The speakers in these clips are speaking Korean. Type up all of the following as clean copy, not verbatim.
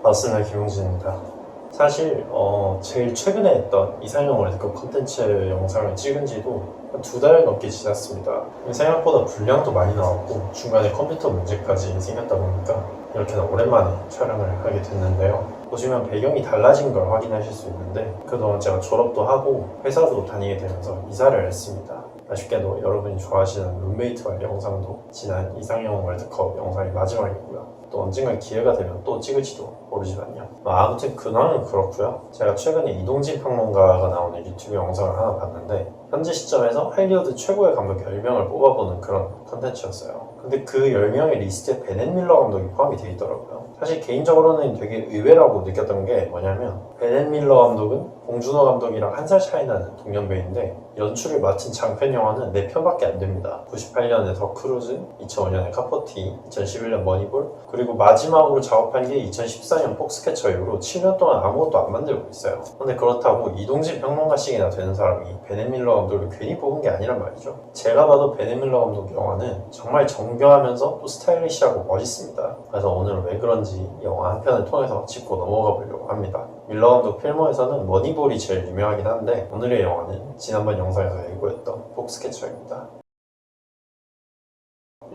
반갑습니다. 김용진입니다. 사실 제일 최근에 했던 이상형 월드컵 콘텐츠 영상을 찍은 지도 한 2달 넘게 지났습니다. 생각보다 분량도 많이 나왔고 중간에 컴퓨터 문제까지 생겼다 보니까 이렇게나 오랜만에 촬영을 하게 됐는데요. 보시면 배경이 달라진 걸 확인하실 수 있는데 그동안 제가 졸업도 하고 회사도 다니게 되면서 이사를 했습니다. 아쉽게도 여러분이 좋아하시는 룸메이트와의 영상도 지난 이상형 월드컵 영상이 마지막이고요. 또 언젠가 기회가 되면 또 찍을지도 모르지만요. 아무튼 근황은 그렇고요. 제가 최근에 이동진 평론가가 나오는 유튜브 영상을 하나 봤는데 현재 시점에서 할리우드 최고의 감독 10명을 뽑아보는 그런 컨텐츠였어요. 근데 그 10명의 리스트에 베넷 밀러 감독이 포함이 되어 있더라고요. 사실 개인적으로는 되게 의외라고 느꼈던 게 뭐냐면 베넷 밀러 감독은 봉준호 감독이랑 1살 차이 나는 동년배인데 연출을 맡은 장편 영화는 4편밖에 안 됩니다. 98년에 더 크루즈, 2005년에 카포티, 2011년 머니볼, 그리고 마지막으로 작업한 게 2014년 폭스캐쳐 이후로 7년 동안 아무것도 안 만들고 있어요. 근데 그렇다고 이동진 평론가씩이나 되는 사람이 베넷 밀러 감독을 괜히 뽑은 게 아니란 말이죠. 제가 봐도 베넷 밀러 감독 영화는 정말 정교하면서 또 스타일리시하고 멋있습니다. 그래서 오늘 왜 그런지 영화 한 편을 통해서 짚고 넘어가 보려고 합니다. 밀러 감독 필모에서는 머니볼이 제일 유명하긴 한데 오늘의 영화는 지난번 영상에서 예고했던 폭스캐쳐입니다.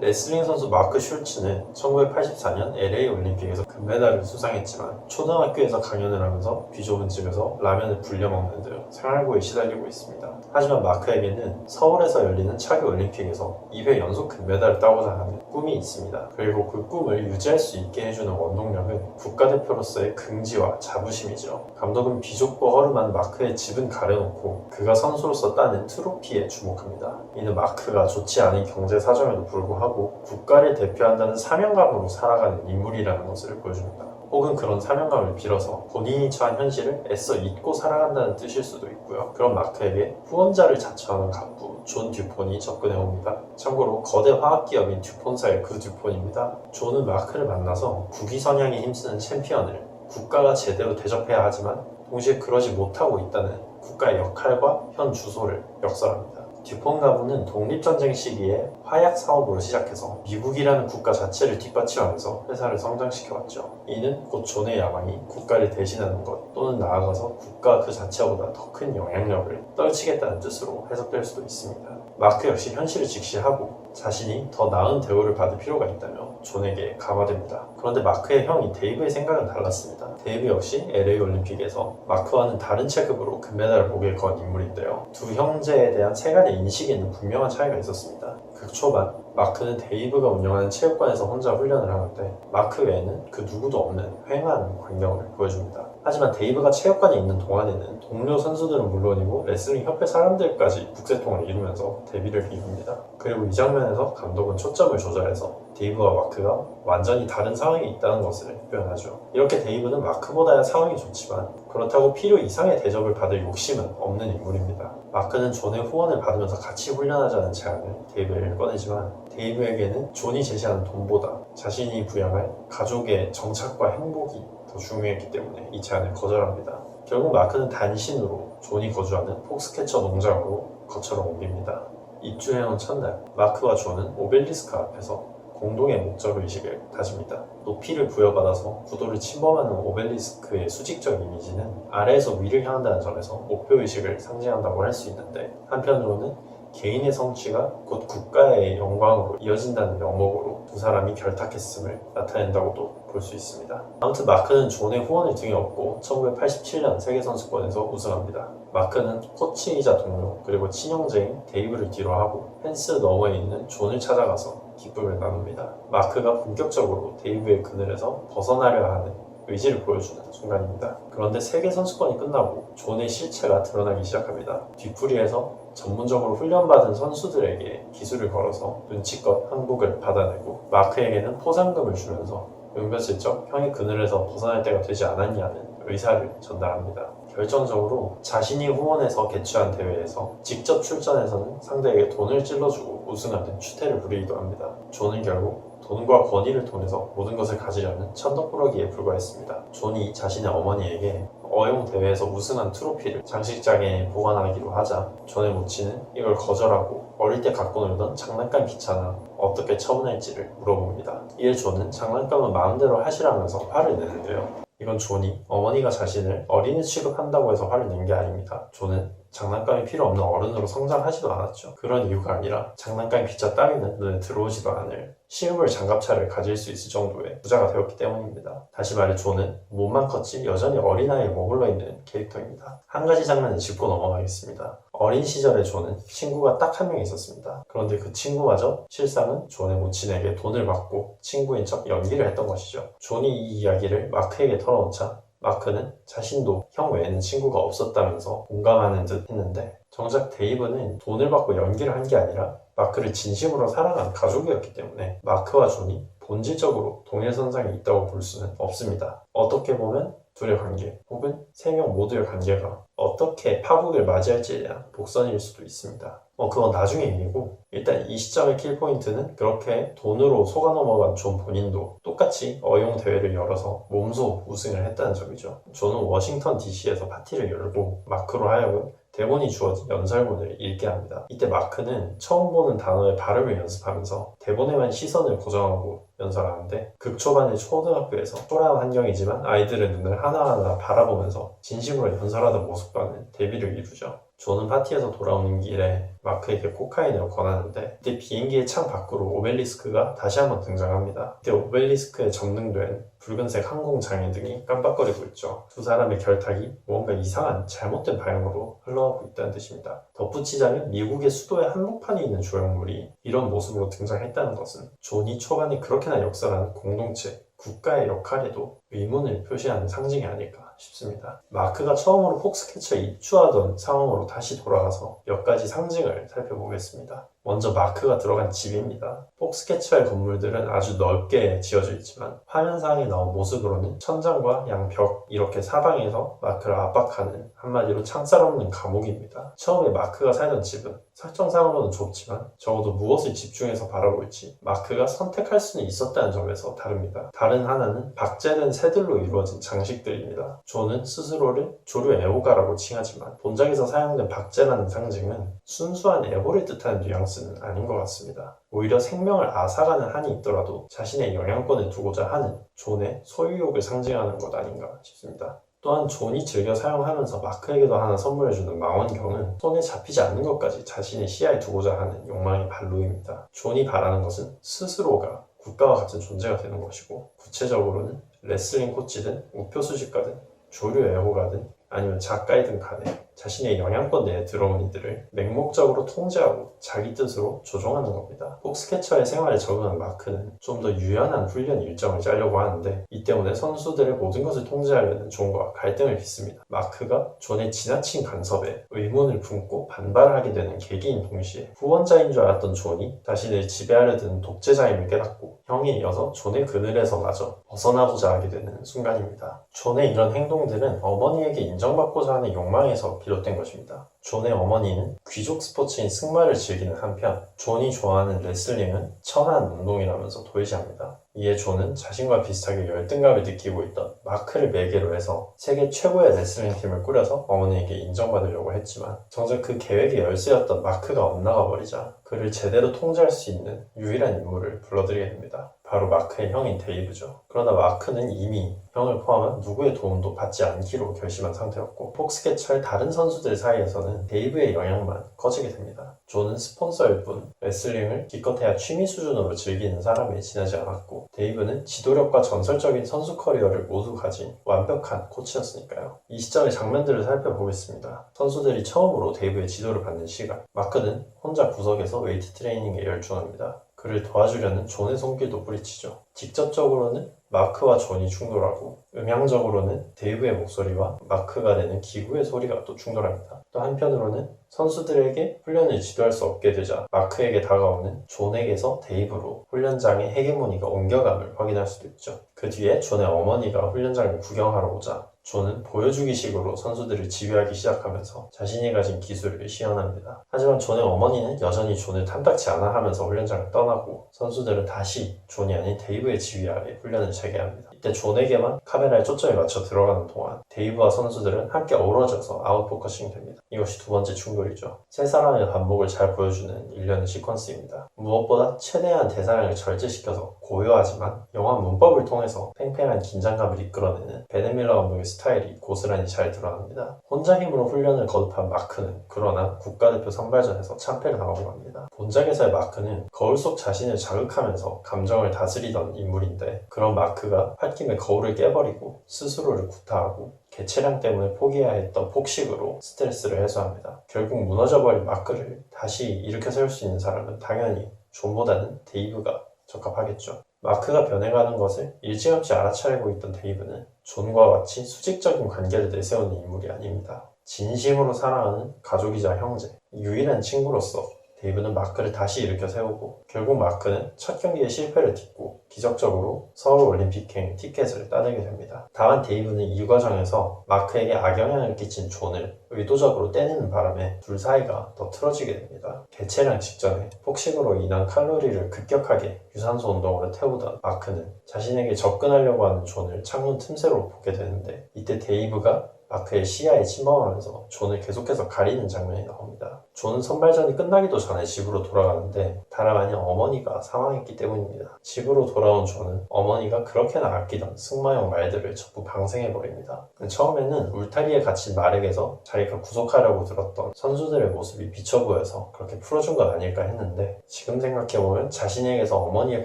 레슬링 선수 마크 슐츠는 1984년 LA 올림픽에서 금메달을 수상했지만 초등학교에서 강연을 하면서 비좁은 집에서 라면을 불려 먹는 등 생활고에 시달리고 있습니다. 하지만 마크에게는 서울에서 열리는 차기 올림픽에서 2회 연속 금메달을 따고자 하는 꿈이 있습니다. 그리고 그 꿈을 유지할 수 있게 해주는 원동력은 국가대표로서의 긍지와 자부심이죠. 감독은 비좁고 허름한 마크의 집은 가려놓고 그가 선수로서 따는 트로피에 주목합니다. 이는 마크가 좋지 않은 경제 사정에도 불구하고 국가를 대표한다는 사명감으로 살아가는 인물이라는 것을 보여줍니다. 혹은 그런 사명감을 빌어서 본인이 처한 현실을 애써 잊고 살아간다는 뜻일 수도 있고요. 그런 마크에게 후원자를 자처하는 갑부 존 듀폰이 접근해 옵니다. 참고로 거대 화학기업인 듀폰사의 그 듀폰입니다. 존은 마크를 만나서 국위 선양에 힘쓰는 챔피언을 국가가 제대로 대접해야 하지만 동시에 그러지 못하고 있다는 국가의 역할과 현 주소를 역설합니다. 듀폰 가부는 독립전쟁 시기에 화약 사업으로 시작해서 미국이라는 국가 자체를 뒷받침하면서 회사를 성장시켜왔죠. 이는 곧 존의 야망이 국가를 대신하는 것 또는 나아가서 국가 그 자체보다 더 큰 영향력을 떨치겠다는 뜻으로 해석될 수도 있습니다. 마크 역시 현실을 직시하고 자신이 더 나은 대우를 받을 필요가 있다며 존에게 감화됩니다. 그런데 마크의 형인 데이브의 생각은 달랐습니다. 데이브 역시 LA 올림픽에서 마크와는 다른 체급으로 금메달을 목에 건 인물인데요. 두 형제에 대한 세간의 인식에는 분명한 차이가 있었습니다. 극초반 마크는 데이브가 운영하는 체육관에서 혼자 훈련을 하는데 마크 외에는 그 누구도 없는 휑한 광경을 보여줍니다. 하지만 데이브가 체육관에 있는 동안에는 동료 선수들은 물론이고 레슬링 협회 사람들까지 북새통을 이루면서 데뷔를 이룹니다. 그리고 이 장면에서 감독은 초점을 조절해서 데이브와 마크가 완전히 다른 상황에 있다는 것을 표현하죠. 이렇게 데이브는 마크보다야 상황이 좋지만 그렇다고 필요 이상의 대접을 받을 욕심은 없는 인물입니다. 마크는 존의 후원을 받으면서 같이 훈련하자는 제안을 데이브에게 꺼내지만 데이브에게는 존이 제시하는 돈보다 자신이 부양할 가족의 정착과 행복이 더 중요했기 때문에 이 제안을 거절합니다. 결국 마크는 단신으로 존이 거주하는 폭스캐쳐 농장으로 거처를 옮깁니다. 입주해온 첫날 마크와 존은 오벨리스크 앞에서 공동의 목적의식을 다집니다. 높이를 부여받아서 구도를 침범하는 오벨리스크의 수직적 이미지는 아래에서 위를 향한다는 점에서 목표의식을 상징한다고 할 수 있는데 한편으로는 개인의 성취가 곧 국가의 영광으로 이어진다는 명목으로 두 사람이 결탁했음을 나타낸다고도 볼 수 있습니다. 아무튼 마크는 존의 후원을 등에 업고 1987년 세계선수권에서 우승합니다. 마크는 코치이자 동료 그리고 친형제인 데이브를 뒤로하고 펜스 너머에 있는 존을 찾아가서 기쁨을 나눕니다. 마크가 본격적으로 데이브의 그늘에서 벗어나려 하는 의지를 보여주는 순간입니다. 그런데 세계선수권이 끝나고 존의 실체가 드러나기 시작합니다. 뒤풀이에서 전문적으로 훈련받은 선수들에게 기술을 걸어서 눈치껏 항복을 받아내고 마크에게는 포상금을 주면서 은근슬쩍 형이 그늘에서 벗어날 때가 되지 않았냐는 의사를 전달합니다. 결정적으로 자신이 후원해서 개최한 대회에서 직접 출전해서는 상대에게 돈을 찔러주고 우승하는 추태를 부리기도 합니다. 존은 결국 돈과 권위를 통해서 모든 것을 가지려는 천덕꾸러기에 불과했습니다. 존이 자신의 어머니에게 어용 대회에서 우승한 트로피를 장식장에 보관하기로 하자 존의 모친은 이걸 거절하고 어릴 때 갖고 놀던 장난감 기차나 어떻게 처분할지를 물어봅니다. 이에 존은 장난감은 마음대로 하시라면서 화를 내는데요. 이건 존이 어머니가 자신을 어린애 취급한다고 해서 화를 낸 게 아닙니다. 존은 장난감이 필요 없는 어른으로 성장하지도 않았죠. 그런 이유가 아니라 장난감 피자 따위는 눈에 들어오지도 않을 실물 장갑차를 가질 수 있을 정도의 부자가 되었기 때문입니다. 다시 말해 존은 몸만 컸지 여전히 어린아이에 머물러 있는 캐릭터입니다. 한 가지 장면을 짚고 넘어가겠습니다. 어린 시절의 존은 친구가 딱 한 명 있었습니다. 그런데 그 친구마저 실상은 존의 모친에게 돈을 받고 친구인 척 연기를 했던 것이죠. 존이 이 이야기를 마크에게 털어놓자 마크는 자신도 형 외에는 친구가 없었다면서 공감하는 듯 했는데 정작 데이브는 돈을 받고 연기를 한 게 아니라 마크를 진심으로 사랑한 가족이었기 때문에 마크와 존이 본질적으로 동일선상에 있다고 볼 수는 없습니다. 어떻게 보면 둘의 관계 혹은 세 명 모두의 관계가 어떻게 파국을 맞이할지에 대한 복선일 수도 있습니다. 그건 나중에 얘기고 일단 이 시점의 킬포인트는 그렇게 돈으로 속아 넘어간 존 본인도 똑같이 어용 대회를 열어서 몸소 우승을 했다는 점이죠. 존은 워싱턴 DC에서 파티를 열고 마크로 하여금 대본이 주어진 연설문을 읽게 합니다. 이때 마크는 처음 보는 단어의 발음을 연습하면서 대본에만 시선을 고정하고 연설하는데 극초반의 초등학교에서 초라한 환경이지만 아이들의 눈을 하나하나 바라보면서 진심으로 연설하던 모습과는 대비를 이루죠. 존은 파티에서 돌아오는 길에 마크에게 코카인을 권하는데 이때 비행기의 창 밖으로 오벨리스크가 다시 한번 등장합니다. 이때 오벨리스크에 점등된 붉은색 항공장애 등이 깜빡거리고 있죠. 두 사람의 결탁이 뭔가 이상한 잘못된 방향으로 흘러가고 있다는 뜻입니다. 덧붙이자면 미국의 수도의 한복판에 있는 조형물이 이런 모습으로 등장했다는 것은 존이 초반에 그렇게나 역사하는 공동체, 국가의 역할에도 의문을 표시하는 상징이 아닐까 싶습니다. 마크가 처음으로 폭스캐쳐에 입주하던 상황으로 다시 돌아가서 몇 가지 상징을 살펴보겠습니다. 먼저 마크가 들어간 집입니다. 폭스캐쳐의 건물들은 아주 넓게 지어져 있지만 화면상에 나온 모습으로는 천장과 양벽 이렇게 사방에서 마크를 압박하는 한마디로 창살 없는 감옥입니다. 처음에 마크가 살던 집은 설정상으로는 좁지만 적어도 무엇을 집중해서 바라볼지 마크가 선택할 수는 있었다는 점에서 다릅니다. 다른 하나는 박제된 새들로 이루어진 장식들입니다. 존은 스스로를 조류 애호가라고 칭하지만 본작에서 사용된 박제라는 상징은 순수한 애호를 뜻하는 뉘앙스는 아닌 것 같습니다. 오히려 생명을 앗아가는 한이 있더라도 자신의 영향권을 두고자 하는 존의 소유욕을 상징하는 것 아닌가 싶습니다. 또한 존이 즐겨 사용하면서 마크에게도 하나 선물해주는 망원경은 손에 잡히지 않는 것까지 자신의 시야에 두고자 하는 욕망의 발로입니다. 존이 바라는 것은 스스로가 국가와 같은 존재가 되는 것이고 구체적으로는 레슬링 코치든 우표 수집가든 조류 애호가든 아니면 작가이든 간에 자신의 영향권 내에 들어온 이들을 맹목적으로 통제하고 자기 뜻으로 조종하는 겁니다. 폭스캐쳐의 생활에 적응한 마크는 좀 더 유연한 훈련 일정을 짜려고 하는데 이 때문에 선수들의 모든 것을 통제하려는 존과 갈등을 빚습니다. 마크가 존의 지나친 간섭에 의문을 품고 반발하게 되는 계기인 동시에 후원자인 줄 알았던 존이 자신을 지배하려 드는 독재자임을 깨닫고 형에 이어서 존의 그늘에서마저 벗어나고자 하게 되는 순간입니다. 존의 이런 행동들은 어머니에게 인정받고자 하는 욕망에서 비롯된 것입니다. 존의 어머니는 귀족 스포츠인 승마를 즐기는 한편 존이 좋아하는 레슬링은 천한 운동이라면서 도외시합니다. 이에 존은 자신과 비슷하게 열등감을 느끼고 있던 마크를 매개로 해서 세계 최고의 레슬링 팀을 꾸려서 어머니에게 인정받으려고 했지만 정작 그 계획의 열쇠였던 마크가 엇나가 버리자 그를 제대로 통제할 수 있는 유일한 인물을 불러들이게 됩니다. 바로 마크의 형인 데이브죠. 그러나 마크는 이미 형을 포함한 누구의 도움도 받지 않기로 결심한 상태였고 폭스캐쳐의 다른 선수들 사이에서는 데이브의 영향만 커지게 됩니다. 존은 스폰서일 뿐 레슬링을 기껏해야 취미 수준으로 즐기는 사람에 지나지 않았고 데이브는 지도력과 전설적인 선수 커리어를 모두 가진 완벽한 코치였으니까요. 이 시점의 장면들을 살펴보겠습니다. 선수들이 처음으로 데이브의 지도를 받는 시간 마크는 혼자 구석에서 웨이트 트레이닝에 열중합니다. 그를 도와주려는 존의 손길도 뿌리치죠. 직접적으로는 마크와 존이 충돌하고 음향적으로는 데이브의 목소리와 마크가 내는 기구의 소리가 또 충돌합니다. 또 한편으로는 선수들에게 훈련을 지도할 수 없게 되자 마크에게 다가오는 존에게서 데이브로 훈련장의 헤게모니가 옮겨감을 확인할 수도 있죠. 그 뒤에 존의 어머니가 훈련장을 구경하러 오자 존은 보여주기식으로 선수들을 지휘하기 시작하면서 자신이 가진 기술을 시연합니다. 하지만 존의 어머니는 여전히 존을 탐탁치 않아 하면서 훈련장을 떠나고 선수들은 다시 존이 아닌 데이브의 지휘 아래 훈련을 재개합니다. 이때 존에게만 카메라에 초점이 맞춰 들어가는 동안 데이브와 선수들은 함께 어우러져서 아웃포커싱 됩니다. 이것이 두 번째 충돌이죠. 세 사람의 반복을 잘 보여주는 일련의 시퀀스입니다. 무엇보다 최대한 대사량을 절제시켜서 고요하지만 영화 문법을 통해서 팽팽한 긴장감을 이끌어내는 베넷 밀러 감독의 스타일이 고스란히 잘 드러납니다. 혼자 힘으로 훈련을 거듭한 마크는 그러나 국가대표 선발전에서 참패를 당하고 맙니다. 본작에서의 마크는 거울 속 자신을 자극하면서 감정을 다스리던 인물인데, 그런 마크가 홧김에 거울을 깨버리고 스스로를 구타하고 개체량 때문에 포기해야 했던 폭식으로 스트레스를 해소합니다. 결국 무너져버린 마크를 다시 일으켜 세울 수 있는 사람은 당연히 존보다는 데이브가 적합하겠죠. 마크가 변해가는 것을 일찌감치 알아차리고 있던 데이브는 존과 같이 수직적인 관계를 내세우는 인물이 아닙니다. 진심으로 사랑하는 가족이자 형제, 유일한 친구로서 데이브는 마크를 다시 일으켜 세우고, 결국 마크는 첫 경기의 실패를 딛고 기적적으로 서울올림픽행 티켓을 따내게 됩니다. 다만 데이브는 이 과정에서 마크에게 악영향을 끼친 존을 의도적으로 떼내는 바람에 둘 사이가 더 틀어지게 됩니다. 개체량 직전에 폭식으로 인한 칼로리를 급격하게 유산소 운동으로 태우던 마크는 자신에게 접근하려고 하는 존을 창문 틈새로 보게 되는데, 이때 데이브가 마크의 시야에 침범하면서 존을 계속해서 가리는 장면이 나옵니다. 존은 선발전이 끝나기도 전에 집으로 돌아가는데 다름 아닌 어머니가 사망했기 때문입니다. 집으로 돌아온 존은 어머니가 그렇게나 아끼던 승마용 말들을 전부 방생해버립니다. 처음에는 울타리에 갇힌 말에게서 자기가 구속하려고 들었던 선수들의 모습이 비쳐 보여서 그렇게 풀어준 건 아닐까 했는데, 지금 생각해보면 자신에게서 어머니의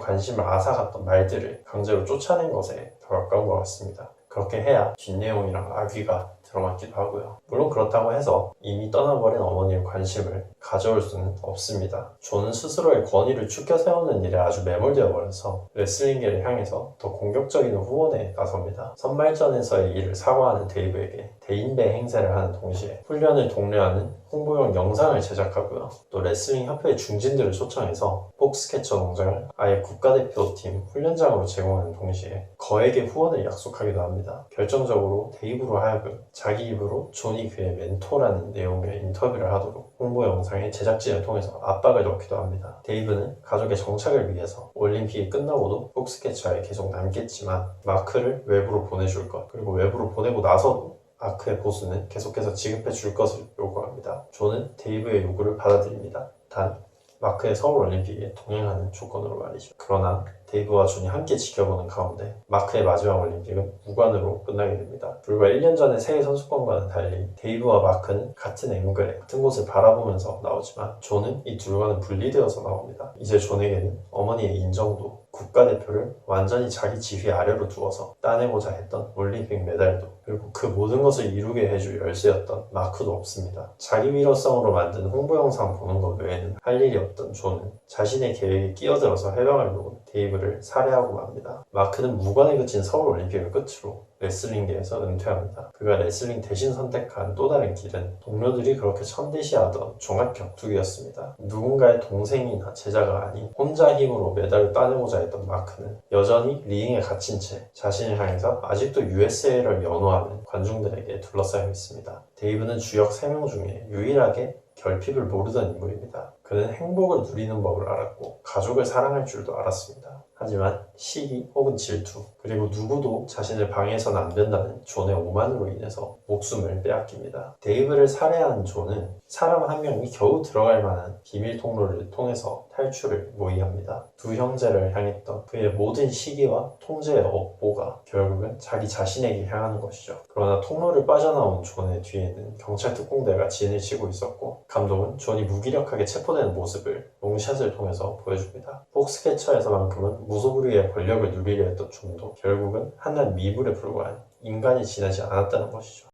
관심을 앗아갔던 말들을 강제로 쫓아낸 것에 더 가까운 것 같습니다. 그렇게 해야 뒷내용이랑 악귀가 들어맞기도 하고요. 물론 그렇다고 해서 이미 떠나버린 어머니의 관심을 가져올 수는 없습니다. 존은 스스로의 권위를 축켜 세우는 일에 아주 매몰되어 버려서 레슬링계를 향해서 더 공격적인 후원에 나섭니다. 선발전에서의 일을 사과하는 데이브에게 대인배 행세를 하는 동시에 훈련을 독려하는 홍보용 영상을 제작하고요. 또 레슬링 협회의 중진들을 초청해서 폭스캐쳐 농장을 아예 국가대표팀 훈련장으로 제공하는 동시에 거액의 후원을 약속하기도 합니다. 결정적으로 데이브로 하여금 자기 입으로 존이 그의 멘토라는 내용의 인터뷰를 하도록 홍보 영상의 제작진을 통해서 압박을 넣기도 합니다. 데이브는 가족의 정착을 위해서 올림픽이 끝나고도 폭스캐쳐에 계속 남겠지만 마크를 외부로 보내줄 것, 그리고 외부로 보내고 나서도 마크의 보수는 계속해서 지급해 줄 것을 요구합니다. 존은 데이브의 요구를 받아들입니다. 단 마크의 서울올림픽에 동행하는 조건으로 말이죠. 그러나 데이브와 존이 함께 지켜보는 가운데 마크의 마지막 올림픽은 무관으로 끝나게 됩니다. 불과 1년 전의 세계 선수권과는 달리 데이브와 마크는 같은 앵글에 같은 곳을 바라보면서 나오지만 존은 이 둘과는 분리되어서 나옵니다. 이제 존에게는 어머니의 인정도, 국가대표를 완전히 자기 지휘 아래로 두어서 따내고자 했던 올림픽 메달도, 그리고 그 모든 것을 이루게 해줄 열쇠였던 마크도 없습니다. 자기 위로성으로 만든 홍보 영상 보는 것 외에는 할 일이 없던 존은 자신의 계획에 끼어들어서 해방을 놓은 데이브를 살해하고 맙니다. 마크는 무관에 그친 서울올림픽을 끝으로 레슬링계에서 은퇴합니다. 그가 레슬링 대신 선택한 또 다른 길은 동료들이 그렇게 천대시하던 종합 격투기였습니다. 누군가의 동생이나 제자가 아닌 혼자 힘으로 메달을 따내고자 했던 마크는 여전히 리잉에 갇힌 채 자신을 향해서 아직도 USA를 연호하는 관중들에게 둘러싸여 있습니다. 데이브는 주역 3명 중에 유일하게 결핍을 모르던 인물입니다. 그는 행복을 누리는 법을 알았고 가족을 사랑할 줄도 알았습니다. 하지만 시기 혹은 질투, 그리고 누구도 자신을 방해해서는 안 된다는 존의 오만으로 인해서 목숨을 빼앗깁니다. 데이브를 살해한 존은 사람 한 명이 겨우 들어갈 만한 비밀 통로를 통해서 탈출을 모의합니다. 두 형제를 향했던 그의 모든 시기와 통제의 업보가 결국은 자기 자신에게 향하는 것이죠. 그러나 통로를 빠져나온 존의 뒤에는 경찰 특공대가 진을 치고 있었고, 감독은 존이 무기력하게 체포되는 모습을 롱샷을 통해서 보여줍니다. 폭스캐쳐에서만큼은 무소불위의 권력을 누리려 했던 존도 결국은 한낱 미물에 불과한 인간이 지나지 않았다는 것이죠.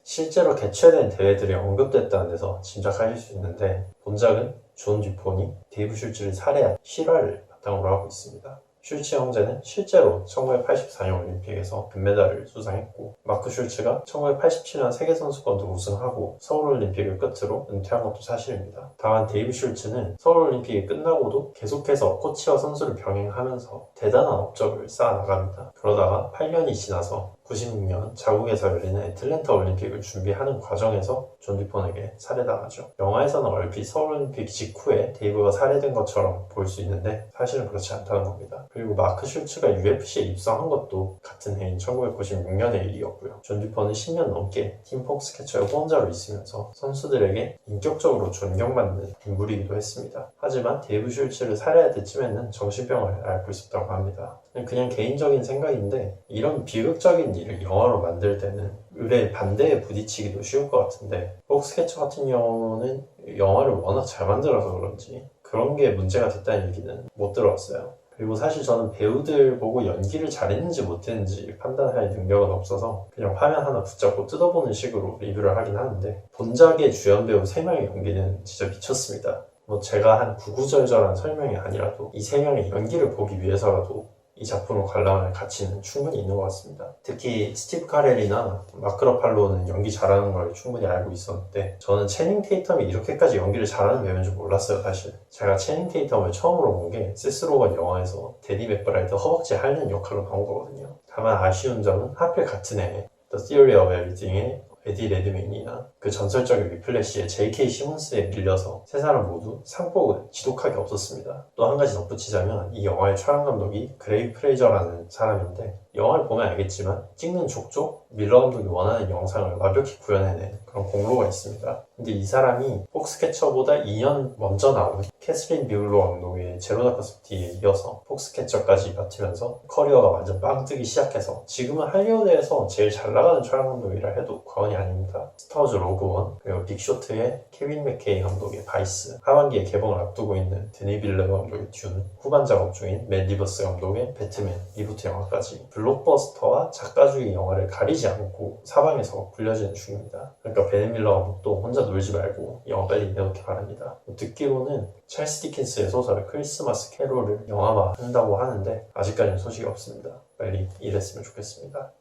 실제로 개최된 대회들이 언급됐다는 데서 짐작하실 수 있는데, 본작은 존 듀폰이 데이브 슐츠를 살해한 실화를 바탕으로 하고 있습니다. 슐츠 형제는 실제로 1984년 올림픽에서 금메달을 수상했고, 마크 슐츠가 1987년 세계선수권도 우승하고 서울올림픽을 끝으로 은퇴한 것도 사실입니다. 다만 데이브 슐츠는 서울올림픽이 끝나고도 계속해서 코치와 선수를 병행하면서 대단한 업적을 쌓아나갑니다. 그러다가 8년이 지나서 96년 자국에서 열리는 애틀랜타 올림픽을 준비하는 과정에서 존 듀폰에게 살해당하죠. 영화에서는 얼핏 서울올림픽 직후에 데이브가 살해된 것처럼 볼 수 있는데 사실은 그렇지 않다는 겁니다. 그리고 마크 슐츠가 UFC에 입성한 것도 같은 해인 1996년의 일이었고요. 존 듀퍼는 10년 넘게 팀 폭스캐쳐의 후원자로 있으면서 선수들에게 인격적으로 존경받는 인물이기도 했습니다. 하지만 데이브 슐츠를 살해할 때쯤에는 정신병을 앓고 있었다고 합니다. 그냥 개인적인 생각인데 이런 비극적인 일을 영화로 만들 때는 의뢰 반대에 부딪히기도 쉬울 것 같은데 폭스캐쳐 같은 경우는 영화를 워낙 잘 만들어서 그런지 그런 게 문제가 됐다는 얘기는 못 들어왔어요. 그리고 사실 저는 배우들 보고 연기를 잘했는지 못했는지 판단할 능력은 없어서 그냥 화면 하나 붙잡고 뜯어보는 식으로 리뷰를 하긴 하는데 본작의 주연 배우 3명의 연기는 진짜 미쳤습니다. 뭐 제가 한 구구절절한 설명이 아니라도 이 3명의 연기를 보기 위해서라도 이 작품을 관람할 가치는 충분히 있는 것 같습니다. 특히 스티브 카렐이나 마크 러팔로는 연기 잘하는 걸 충분히 알고 있었는데 저는 채닝 테이텀이 이렇게까지 연기를 잘하는 배우인 줄 몰랐어요. 사실 제가 채닝 테이텀을 처음으로 본 게 세스로건 영화에서 데니 맥브라이트 허벅지 핥는 역할로 나온 거거든요. 다만 아쉬운 점은 하필 같은 해 The Theory of Everything의 에디 레드메인이나 그 전설적인 위플래시의 J.K. 시몬스에 밀려서 세 사람 모두 상복은 지독하게 없었습니다. 또 한 가지 덧붙이자면 이 영화의 촬영 감독이 그레이 프레이저라는 사람인데 영화를 보면 알겠지만 찍는 족족 밀러 감독이 원하는 영상을 완벽히 구현해낸 그런 공로가 있습니다. 근데 이 사람이 폭스캐쳐보다 2년 먼저 나온 캐스린 비글로 감독의 제로 다크서티에 이어서 폭스캐쳐까지 맡으면서 커리어가 완전 빵 뜨기 시작해서 지금은 할리우드에서 제일 잘 나가는 촬영 감독이라 해도 과언이 아닙니다. 스타워즈 로그원 그리고 빅쇼트의 케빈 맥케이 감독의 바이스, 하반기에 개봉을 앞두고 있는 드니 빌레브 감독의 듄, 후반 작업 중인 맷 리버스 감독의 배트맨 리부트 영화까지 블록버스터와 작가주의 영화를 가리지 않고 사방에서 굴려지는 중입니다. 그러니까 베네 밀러 감독도 혼자 놀지 말고 영화 빨리 내놓기 바랍니다. 듣기로는 찰스 디킨스의 소설 크리스마스 캐롤을 영화화 한다고 하는데 아직까지는 소식이 없습니다. 빨리 일했으면 좋겠습니다.